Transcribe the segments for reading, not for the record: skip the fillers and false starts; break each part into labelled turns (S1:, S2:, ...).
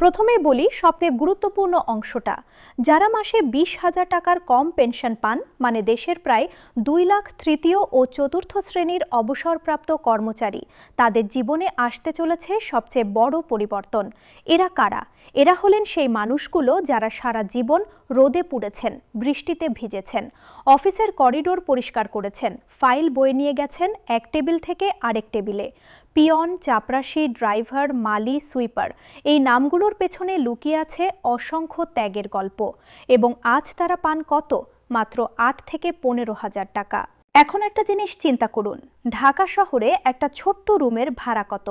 S1: প্রথমেই বলি সবচেয়ে গুরুত্বপূর্ণ অংশটা, যারা মাসে 20,000 টাকার কম পেনশন পান, মানে দেশের প্রায় 2 লাখ তৃতীয় ও চতুর্থ শ্রেণীর অবসরপ্রাপ্ত কর্মচারী, তাদের জীবনে আসতে চলেছে সবচেয়ে বড় পরিবর্তন। এরা কারা? এরা হলেন সেই মানুষগুলো যারা সারা জীবন রোদে পুড়েছেন, বৃষ্টিতে ভিজেছেন, অফিসের করিডোর পরিষ্কার করেছেন, ফাইল বয়ে নিয়ে গেছেন এক টেবিল থেকে আরেক টেবিলে। পিয়ন, চাপরাশি, ড্রাইভার, মালি, সুইপার, এই নামগুলোর পেছনে লুকিয়ে আছে অসংখ্য ত্যাগের গল্প। এবং আজ তারা পান কত? মাত্র 8 থেকে 15,000 টাকা। এখন একটা জিনিস চিন্তা করুন, ঢাকা শহরে একটা ছোট্ট রুমের ভাড়া কত?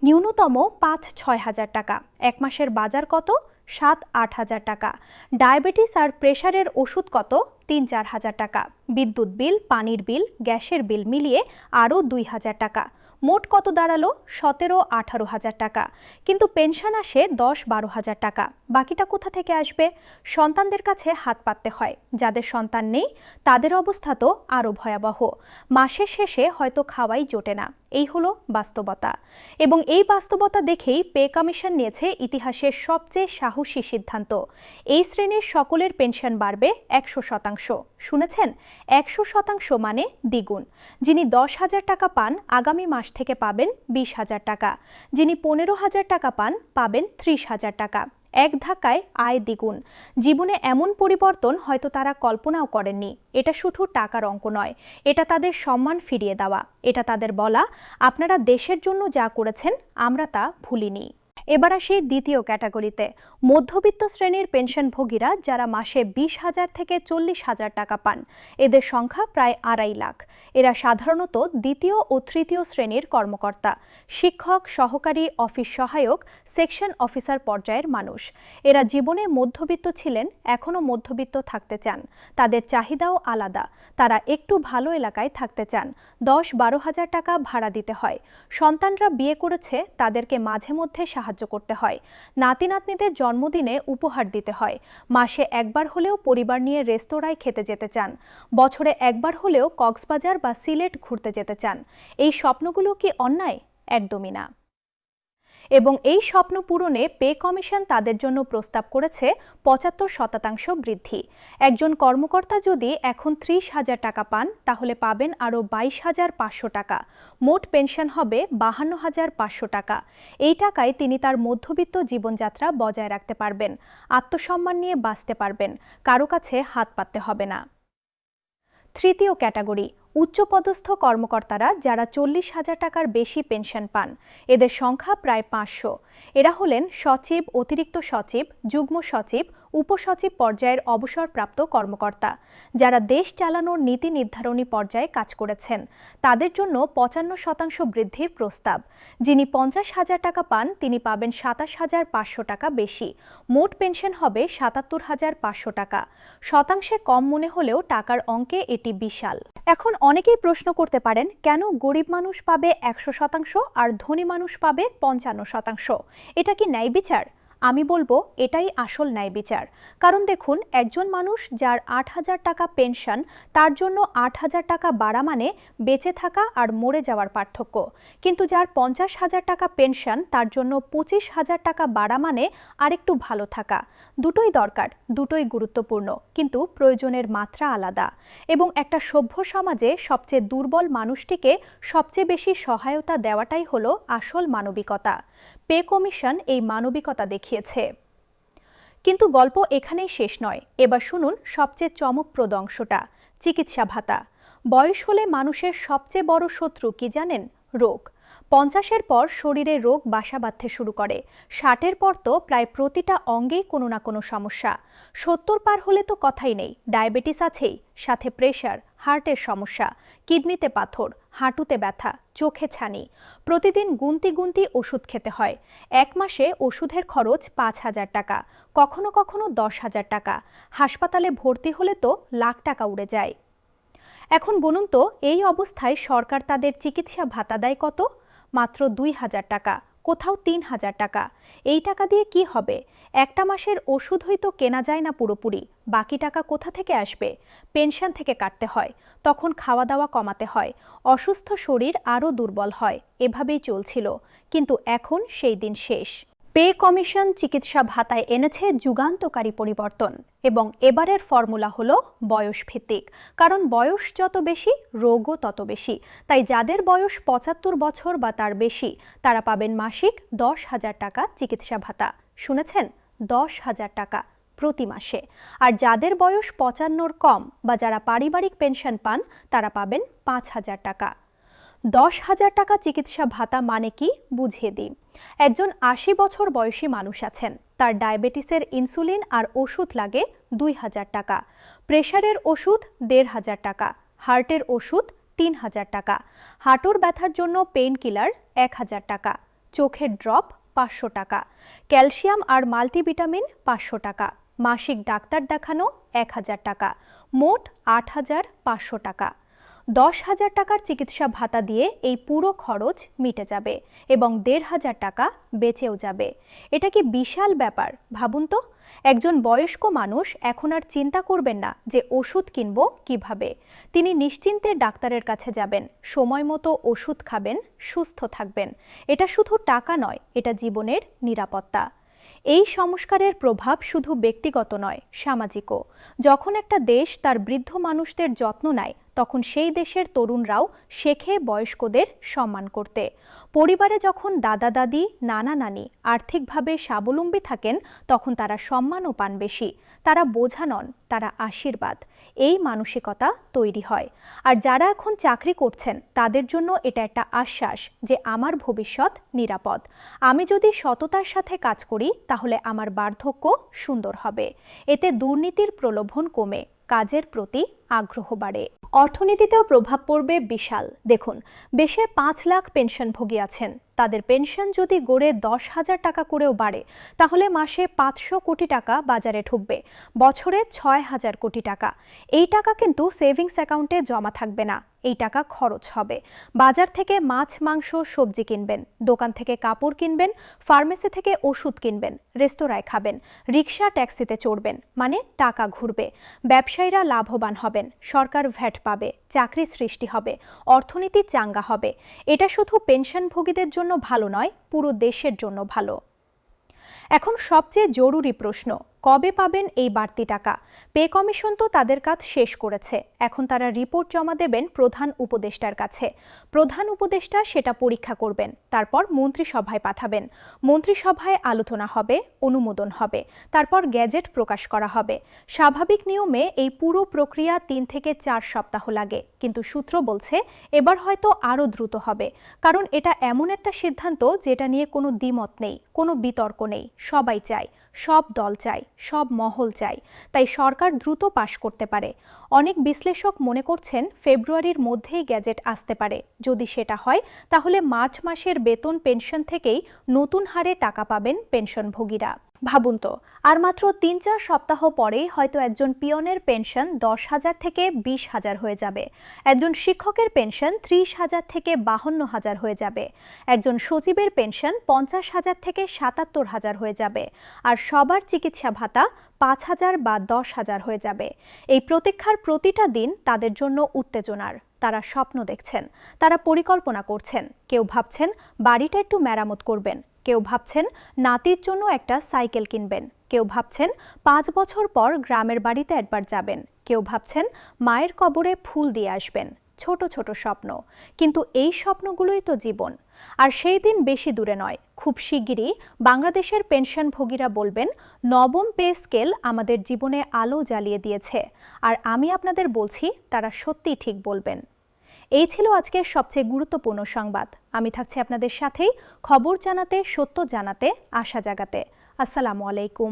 S1: ন্যূনতম 5-6 হাজার টাকা। এক মাসের বাজার কত? 7-8 হাজার টাকা। ডায়াবেটিস আর প্রেশারের ওষুধ কত? 3-4 হাজার টাকা। বিদ্যুৎ বিল, পানির বিল, গ্যাসের বিল মিলিয়ে আরও 2 হাজার টাকা। মোট কত দাঁড়ালো? 17-18 হাজার টাকা। কিন্তু পেনশন আসে 10-12 হাজার টাকা। বাকিটা কোথা থেকে আসবে? সন্তানদের কাছে হাত পাততে হয়। যাদের সন্তান নেই তাদের অবস্থা তো আরও ভয়াবহ। মাসের শেষে হয়তো খাওয়াই জোটে না। এই হলো বাস্তবতা। এবং এই বাস্তবতা দেখেই পে কমিশন নিয়েছে ইতিহাসের সবচেয়ে সাহসী সিদ্ধান্ত। এই শ্রেণীর সকলের পেনশন বাড়বে 100%। শুনেছেন? 100% মানে দ্বিগুণ। যিনি 10,000 টাকা পান, আগামী মাস থেকে পাবেন 20,000 টাকা। যিনি 15,000 টাকা পান, পাবেন 30,000 টাকা। এক ধাক্কায় আয় দ্বিগুণ। জীবনে এমন পরিবর্তন হয়তো তারা কল্পনাও করেননি। এটা শুধু টাকার অঙ্ক নয়, এটা তাদের সম্মান ফিরিয়ে দেওয়া। এটা তাদের বলা, আপনারা দেশের জন্য যা করেছেন আমরা তা ভুলিনি। এবার আসি দ্বিতীয় ক্যাটাগরিতে, মধ্যবিত্ত শ্রেণীর পেনশনভোগীরা, যারা মাসে 20,000 থেকে 40,000 টাকা পান। এদের সংখ্যা প্রায় 2.5 লাখ। এরা সাধারণত দ্বিতীয় ও তৃতীয় শ্রেণীর কর্মকর্তা, শিক্ষক, সহকারী, অফিস সহায়ক, সেকশন অফিসার পর্যায়ের মানুষ। এরা জীবনে মধ্যবিত্ত ছিলেন, এখনও মধ্যবিত্ত থাকতে চান। তাদের চাহিদাও আলাদা। তারা একটু ভালো এলাকায় থাকতে চান। 10-12 হাজার টাকা ভাড়া দিতে হয়। সন্তানরা বিয়ে করেছে, তাদেরকে মাঝে মধ্যে সাহায্য করতে হয়। নাতি নাতনিদের জন্মদিনে উপহার দিতে হয়। মাসে একবার হলেও পরিবার নিয়ে রেস্তোরাঁয় খেতে যেতে চান। বছরে একবার হলেও কক্সবাজার বা সিলেট ঘুরতে যেতে চান। এই স্বপ্নগুলো কি অন্যায়? একদমই না। এবং এই স্বপ্ন পূরণে পে কমিশন তাদের জন্য প্রস্তাব করেছে 75% বৃদ্ধি। একজন কর্মকর্তা যদি এখন 30,000 টাকা পান, তাহলে পাবেন আরও 22,500 টাকা। মোট পেনশন হবে 52,500 টাকা। এই টাকায় তিনি তার মধ্যবিত্ত জীবনযাত্রা বজায় রাখতে পারবেন, আত্মসম্মান নিয়ে বাঁচতে পারবেন, কারো কাছে হাত পাততে হবে না। তৃতীয় ক্যাটাগরি, উচ্চপদস্থ কর্মকর্তারা, যারা 40,000 টাকার বেশি পেনশন পান। এদের সংখ্যা প্রায় 500। এরা হলেন সচিব, অতিরিক্ত সচিব, যুগ্ম সচিব, উপসচিব পর্যায়ের অবসরপ্রাপ্ত কর্মকর্তা, যারা দেশ চালানোর নীতি নির্ধারণী পর্যায়ে কাজ করেছেন। তাদের জন্য 55% বৃদ্ধির প্রস্তাব। যিনি 50,000 টাকা পান, তিনি পাবেন 27,500 টাকা বেশি। মোট পেনশন হবে 77,500 টাকা। শতাংশে কম মনে হলেও টাকার অঙ্কে এটি বিশাল। এখন অনেকেই প্রশ্ন করতে পারেন, কেন গরিব মানুষ পাবে 100% আর ধনী মানুষ পাবে 55%? এটা কি ন্যায় বিচার? আমি বলবো এটাই আসল ন্যায় বিচার। কারণ দেখুন, একজন মানুষ যার 8,000 টাকা পেনশন, তার জন্য 8,000 টাকা বাড়া মানে বেঁচে থাকা আর মরে যাওয়ার পার্থক্য। কিন্তু যার 50,000 টাকা পেনশন, তার জন্য 25,000 টাকা বাড়া মানে আরেকটু ভালো থাকা। দুটোই দরকার, দুটোই গুরুত্বপূর্ণ, কিন্তু প্রয়োজনের মাত্রা আলাদা। এবং একটা সভ্য সমাজে সবচেয়ে দুর্বল মানুষটিকে সবচেয়ে বেশি সহায়তা দেওয়াটাই হলো আসল মানবিকতা। পে কমিশন এই মানবিকতা দেখিয়েছে। কিন্তু গল্প এখানেই শেষ নয়। এবার শুনুন সবচেয়ে চমকপ্রদ অংশটা, চিকিৎসা ভাতা। বয়স হলে মানুষের সবচেয়ে বড় শত্রু কি জানেন? রোগ। 50-এর পর শরীরে রোগ বাসা বাঁধতে শুরু করে। 60-এর পর তো প্রায় প্রতিটা অঙ্গেই কোনো না কোনো সমস্যা। 70 পার হলে তো কথাই নেই, ডায়াবেটিস আছেই, সাথে প্রেশার, হার্টের সমস্যা, কিডনিতে পাথর, হাঁটুতে ব্যথা, চোখে ছানি। প্রতিদিন গুনতি গুনতি ওষুধ খেতে হয়। এক মাসে ওষুধের খরচ 5,000 টাকা, কখনো কখনো 10,000 টাকা। হাসপাতালে ভর্তি হলে তো লাখ টাকা উড়ে যায়। এখন বলুন তো, এই অবস্থায় সরকার তাদের চিকিৎসা ভাতা দেয় কত? মাত্র 2,000 টাকা, কোথাও 3,000 টাকা। এই টাকা দিয়ে কি হবে? একটা মাসের ওষুধ হয়তো কেনা যায় না পুরোপুরি। বাকি টাকা কোথা থেকে আসবে? পেনশন থেকে কাটতে হয়। তখন খাওয়া দাওয়া কমাতে হয়। অসুস্থ শরীর আরও দুর্বল হয়। এভাবেই চলছিল। কিন্তু এখন সেই দিন শেষ। পে কমিশন চিকিৎসা ভাতায় এনেছে যুগান্তকারী পরিবর্তন এবং এবারের ফর্মুলা হলো বয়স ভিত্তিক। কারণ বয়স যত বেশি, রোগও তত বেশি। তাই যাদের বয়স ৭৫ বছর বা তার বেশি তারা পাবেন মাসিক ১০,০০০ টাকা চিকিৎসা ভাতা। শুনেছেন, ১০,০০০ টাকা প্রতি মাসে। আর যাদের বয়স ৫৫-র কম বা যারা পারিবারিক পেনশন পান তারা পাবেন ৫,০০০ টাকা। ১০,০০০ টাকা চিকিৎসা ভাতা মানে কি বুঝিয়ে দিই। একজন ৮০ বছর বয়সী মানুষ আছেন, তার ডায়াবেটিসের ইনসুলিন আর ওষুধ লাগে ২,০০০ টাকা, প্রেশারের ওষুধ ১,৫০০ টাকা, হার্টের ওষুধ ৩,০০০ টাকা, হাঁটুর ব্যথার জন্য পেইন কিলার ১,০০০ টাকা, চোখের ড্রপ ৫০০ টাকা, ক্যালসিয়াম আর মাল্টিভিটামিন ৫০০ টাকা, মাসিক ডাক্তার দেখানো ১,০০০ টাকা, মোট ৮,৫০০ টাকা। ১০,০০০ টাকার চিকিৎসা ভাতা দিয়ে এই পুরো খরচ মিটে যাবে এবং ১,৫০০ টাকা বেঁচেও যাবে। এটা কি বিশাল ব্যাপার, ভাবুন তো। একজন বয়স্ক মানুষ এখন আর চিন্তা করবেন না যে ওষুধ কিনব কিভাবে। তিনি নিশ্চিন্তে ডাক্তারের কাছে যাবেন, সময় মতো ওষুধ খাবেন, সুস্থ থাকবেন। এটা শুধু টাকা নয়, এটা জীবনের নিরাপত্তা। এই সংস্কারের প্রভাব শুধু ব্যক্তিগত নয়, সামাজিকও। যখন একটা দেশ তার বৃদ্ধ মানুষদের যত্ন নেয় তখন সেই দেশের তরুণরাও শেখে বয়স্কদের সম্মান করতে। পরিবারে যখন দাদা দাদি, নানা নানি আর্থিকভাবে স্বাবলম্বী থাকেন তখন তারা সম্মানও পান বেশি। তারা বোঝা নন, তারা আশীর্বাদ। এই মানসিকতা তৈরি হয়। আর যারা এখন চাকরি করছেন তাদের জন্য এটা একটা আশ্বাস যে আমার ভবিষ্যৎ নিরাপদ। আমি যদি সততার সাথে কাজ করি তাহলে আমার বার্ধক্য সুন্দর হবে। এতে দুর্নীতির প্রলোভন কমে, কাজের প্রতি আগ্রহ বাড়ে। অর্থনীতিতেও প্রভাব পড়বে বিশাল। দেখুন, দেশে ৫ লাখ পেনশনভোগী আছেন। তাদের পেনশন যদি গড়ে ১০,০০০ টাকা করেও বাড়ে তাহলে মাসে ৫০০ কোটি টাকা বাজারে ঢুকবে, বছরে ৬,০০০ কোটি টাকা। এই টাকা কিন্তু সেভিংস অ্যাকাউন্টে জমা থাকবে না, এই টাকা খরচ হবে। বাজার থেকে মাছ, মাংস, সবজি কিনবেন, দোকান থেকে কাপড় কিনবেন, ফার্মেসি থেকে ওষুধ কিনবেন, রেস্তোরাঁয় খাবেন, রিক্সা ট্যাক্সিতে চড়বেন, মানে টাকা ঘুরবে। ব্যবসায়ীরা লাভবান হবেন, সরকার ভ্যাট পাবে, চাকরি সৃষ্টি হবে, অর্থনীতি চাঙ্গা হবে। এটা শুধু পেনশনভোগীদের জন্য ভালো নয়, পুরো দেশের জন্য ভালো। এখন সবচেয়ে জরুরি প্রশ্ন, কবে পাবেন এই বাড়তি টাকা? পে কমিশন তো তাদের কাজ শেষ করেছে। এখন তারা রিপোর্ট জমা দেবেন প্রধান উপদেষ্টার কাছে। প্রধান উপদেষ্টা সেটা পরীক্ষা করবেন, তারপর মন্ত্রিসভায় পাঠাবেন। মন্ত্রিসভায় আলোচনা হবে, অনুমোদন হবে, তারপর গ্যাজেট প্রকাশ করা হবে। স্বাভাবিক নিয়মে এই পুরো প্রক্রিয়া ৩ থেকে ৪ সপ্তাহ লাগে, কিন্তু সূত্র বলছে এবার হয়তো আরও দ্রুত হবে। কারণ এটা এমন একটা সিদ্ধান্ত যেটা নিয়ে কোনো দ্বিমত নেই, কোনো বিতর্ক নেই। সবাই চায়, সব দল চায়, সব মহল চায়। তাই সরকার দ্রুত পাশ করতে পারে। অনেক বিশ্লেষক মনে করছেন ফেব্রুয়ারির মধ্যেই গ্যাজেট আসতে পারে। যদি সেটা হয় তাহলে মার্চ মাসের বেতন পেনশন থেকেই নতুন হারে টাকা পাবেন পেনশনভোগীরা। ভাবুন তো, আর মাত্র ৩-৪ সপ্তাহ পরেই হয়তো একজন পিয়নের পেনশন ১০,০০০ থেকে ২০,০০০ হয়ে যাবে, একজন শিক্ষকের পেনশন ৩০,০০০ থেকে ৫২,০০০ হয়ে যাবে, একজন সচিবের পেনশন ৫০,০০০ থেকে ৭৭,০০০ হয়ে যাবে, আর সবার চিকিৎসা ভাতা ৫,০০০ বা ১০,০০০ হয়ে যাবে। এই প্রতীক্ষার প্রতিটা দিন তাদের জন্য উত্তেজনার। তারা স্বপ্ন দেখছেন, তারা পরিকল্পনা করছেন। কেউ ভাবছেন বাড়িটা একটু মেরামত করবেন, কেউ ভাবছেন নাতির জন্য একটা সাইকেল কিনবেন, কেউ ভাবছেন ৫ বছর পর গ্রামের বাড়িতে একবার যাবেন, কেউ ভাবছেন মায়ের কবরে ফুল দিয়ে আসবেন। ছোট ছোট স্বপ্ন, কিন্তু এই স্বপ্নগুলোই তো জীবন। আর সেই দিন বেশি দূরে নয়, খুব শিগগিরই বাংলাদেশের পেনশনভোগীরা বলবেন, নবম পে স্কেল আমাদের জীবনে আলো জ্বালিয়ে দিয়েছে। আর আমি আপনাদের বলছি, তারা সত্যিই ঠিক বলবেন। এই ছিল আজকের সবচেয়ে গুরুত্বপূর্ণ সংবাদ। আমি থাকছি আপনাদের সাথেই, খবর জানাতে, সত্য জানাতে, আশা জাগাতে। আসসালামু আলাইকুম।